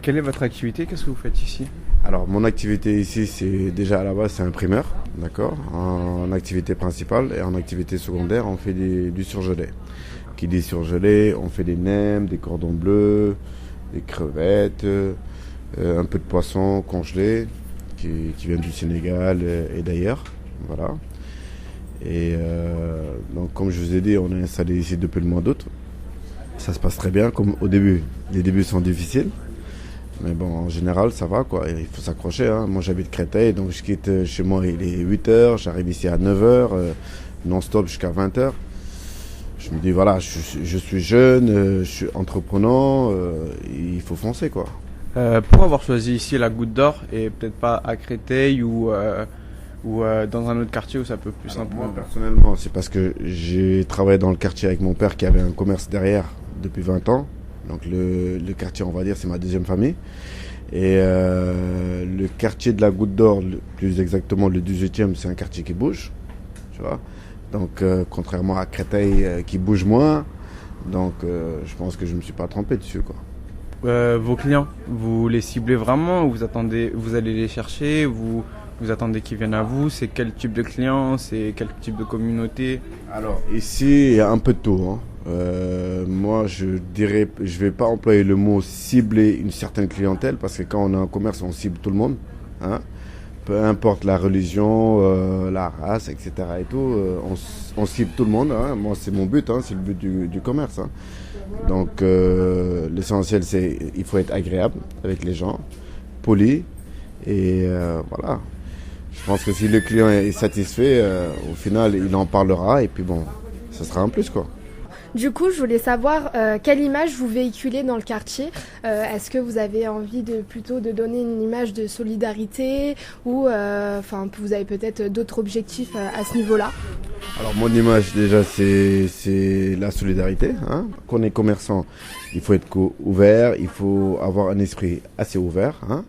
Quelle est votre activité? Qu'est-ce que vous faites ici? Alors, mon activité ici, c'est déjà à la base, c'est imprimeur, d'accord, en activité principale et en activité secondaire, on fait du surgelé. Qui dit surgelé, on fait des nems, des cordons bleus, des crevettes, un peu de poisson congelé qui vient du Sénégal et d'ailleurs, voilà. Donc, comme je vous ai dit, on est installé ici depuis le mois d'août. Ça se passe très bien, comme au début. Les débuts sont difficiles. Mais bon, en général, ça va, quoi. Il faut s'accrocher, hein. Moi, j'habite Créteil, donc je quitte chez moi, il est 8h, j'arrive ici à 9h, non-stop jusqu'à 20h. Je me dis, voilà, je suis jeune, je suis entreprenant, il faut foncer, quoi. Pour avoir choisi ici la Goutte d'Or et peut-être pas à Créteil ou dans un autre quartier où ça peut plus Alors, simplement. moi, personnellement, c'est parce que j'ai travaillé dans le quartier avec mon père qui avait un commerce derrière depuis 20 ans. Donc le quartier, on va dire, c'est ma deuxième famille. Et le quartier de la Goutte d'Or, plus exactement le 18e, c'est un quartier qui bouge. Tu vois. Donc contrairement à Créteil qui bouge moins, donc je pense que je ne me suis pas trompé dessus, quoi. Vos clients, vous les ciblez vraiment ou vous allez les chercher, vous attendez qu'ils viennent à vous? C'est quel type de client? C'est quel type de communauté? Alors ici, il y a un peu de tout, hein. Moi, je dirais, je vais pas employer le mot cibler une certaine clientèle parce que quand on a un commerce, on cible tout le monde, hein. Peu importe la religion, la race, etc. et tout, on cible tout le monde, hein. Moi, c'est mon but, hein, c'est le but du commerce, hein. Donc, l'essentiel, c'est il faut être agréable avec les gens, poli, et voilà. Je pense que si le client est satisfait, au final, il en parlera et puis bon, ça sera un plus, quoi. Du coup, je voulais savoir quelle image vous véhiculez dans le quartier. Est-ce que vous avez envie plutôt de donner une image de solidarité ou vous avez peut-être d'autres objectifs à ce niveau-là? Alors mon image déjà c'est la solidarité, hein. Quand on est commerçant, il faut être ouvert, il faut avoir un esprit assez ouvert, hein,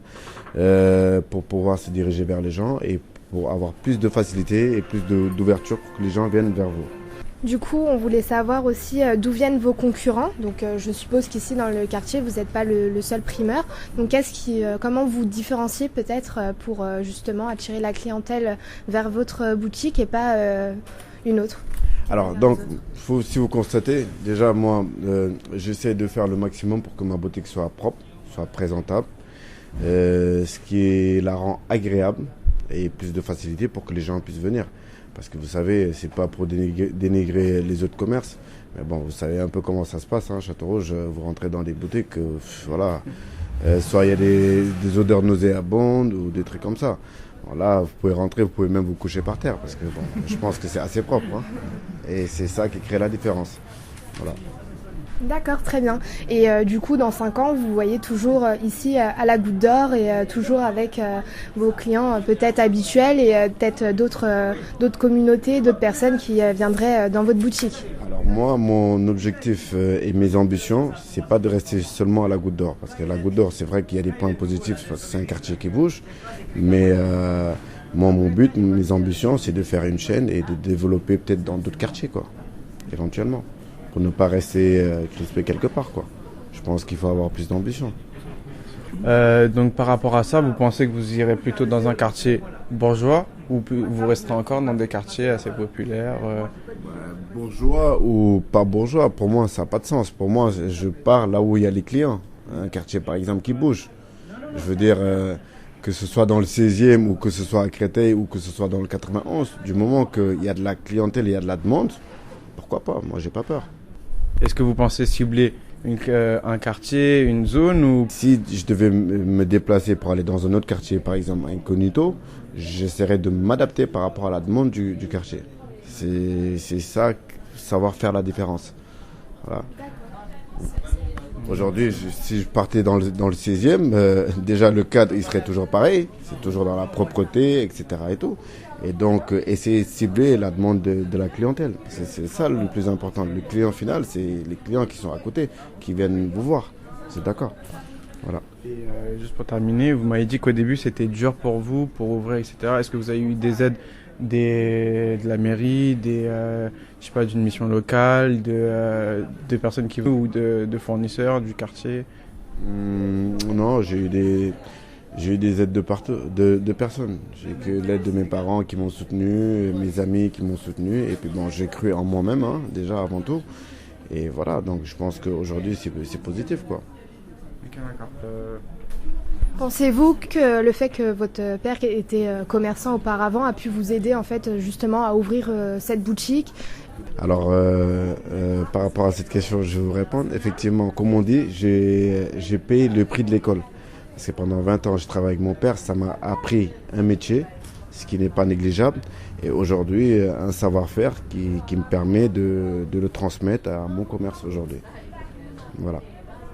pour pouvoir se diriger vers les gens et pour avoir plus de facilité et plus d'ouverture pour que les gens viennent vers vous. Du coup, on voulait savoir aussi d'où viennent vos concurrents. Donc, je suppose qu'ici dans le quartier, vous n'êtes pas le seul primeur. Donc, comment vous différenciez peut-être pour justement attirer la clientèle vers votre boutique et pas une autre? Alors donc, si vous constatez, déjà moi, j'essaie de faire le maximum pour que ma boutique soit propre, soit présentable, ce qui la rend agréable et plus de facilité pour que les gens puissent venir. Parce que vous savez, c'est pas pour dénigrer les autres commerces, mais bon, vous savez un peu comment ça se passe, hein, Château-Rouge, vous rentrez dans des boutiques, voilà, soit il y a des odeurs nauséabondes ou des trucs comme ça. Bon, là, vous pouvez rentrer, vous pouvez même vous coucher par terre, parce que bon, je pense que c'est assez propre, hein, et c'est ça qui crée la différence. Voilà. D'accord, très bien. Et du coup, dans 5 ans, vous voyez toujours ici à la Goutte d'Or et toujours avec vos clients peut-être habituels et peut-être d'autres communautés, d'autres personnes qui viendraient dans votre boutique. Alors moi, mon objectif et mes ambitions, c'est pas de rester seulement à la Goutte d'Or, parce que la Goutte d'Or, c'est vrai qu'il y a des points positifs, parce que c'est un quartier qui bouge, mais moi, mon but, mes ambitions, c'est de faire une chaîne et de développer peut-être dans d'autres quartiers, quoi, éventuellement, pour ne pas rester crispé quelque part, quoi. Je pense qu'il faut avoir plus d'ambition. Donc par rapport à ça, vous pensez que vous irez plutôt dans un quartier bourgeois ou vous resterez encore dans des quartiers assez populaires? Bourgeois ou pas bourgeois, pour moi, ça n'a pas de sens. Pour moi, je pars là où il y a les clients. Un quartier, par exemple, qui bouge. Je veux dire, que ce soit dans le 16e ou que ce soit à Créteil ou que ce soit dans le 91, du moment qu'il y a de la clientèle et il y a de la demande, pourquoi pas? Moi, j'ai pas peur. Est-ce que vous pensez cibler un quartier, une zone ou... Si je devais me déplacer pour aller dans un autre quartier, par exemple incognito, j'essaierais de m'adapter par rapport à la demande du quartier. C'est ça, savoir faire la différence. Voilà. Aujourd'hui, si je partais dans le 16e, déjà le cadre il serait toujours pareil, c'est toujours dans la propreté, etc. et tout. Et donc, essayer de cibler la demande de la clientèle. C'est ça le plus important. Le client final, c'est les clients qui sont à côté, qui viennent vous voir. C'est d'accord. Voilà. Et juste pour terminer, vous m'avez dit qu'au début c'était dur pour vous, pour ouvrir, etc. Est-ce que vous avez eu des aides de la mairie, je sais pas, d'une mission locale, de personnes qui ou de fournisseurs du quartier? non, j'ai eu des aides de partout, de personnes. J'ai que l'aide de mes parents qui m'ont soutenu, mes amis qui m'ont soutenu, et puis bon, j'ai cru en moi-même, hein, déjà avant tout. Et voilà, donc je pense qu'aujourd'hui c'est positif, quoi. Ok, d'accord. Pensez-vous que le fait que votre père était commerçant auparavant a pu vous aider en fait justement à ouvrir cette boutique? Alors, par rapport à cette question, je vais vous répondre. Effectivement, comme on dit, j'ai payé le prix de l'école. Parce que pendant 20 ans, je travaille avec mon père, ça m'a appris un métier, ce qui n'est pas négligeable. Et aujourd'hui, un savoir-faire qui me permet de le transmettre à mon commerce aujourd'hui. Voilà.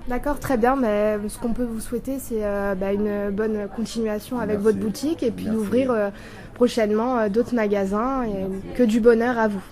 D'accord, très bien. Mais ce qu'on peut vous souhaiter, c'est une bonne continuation avec votre boutique et puis d'ouvrir prochainement d'autres magasins. Et que du bonheur à vous.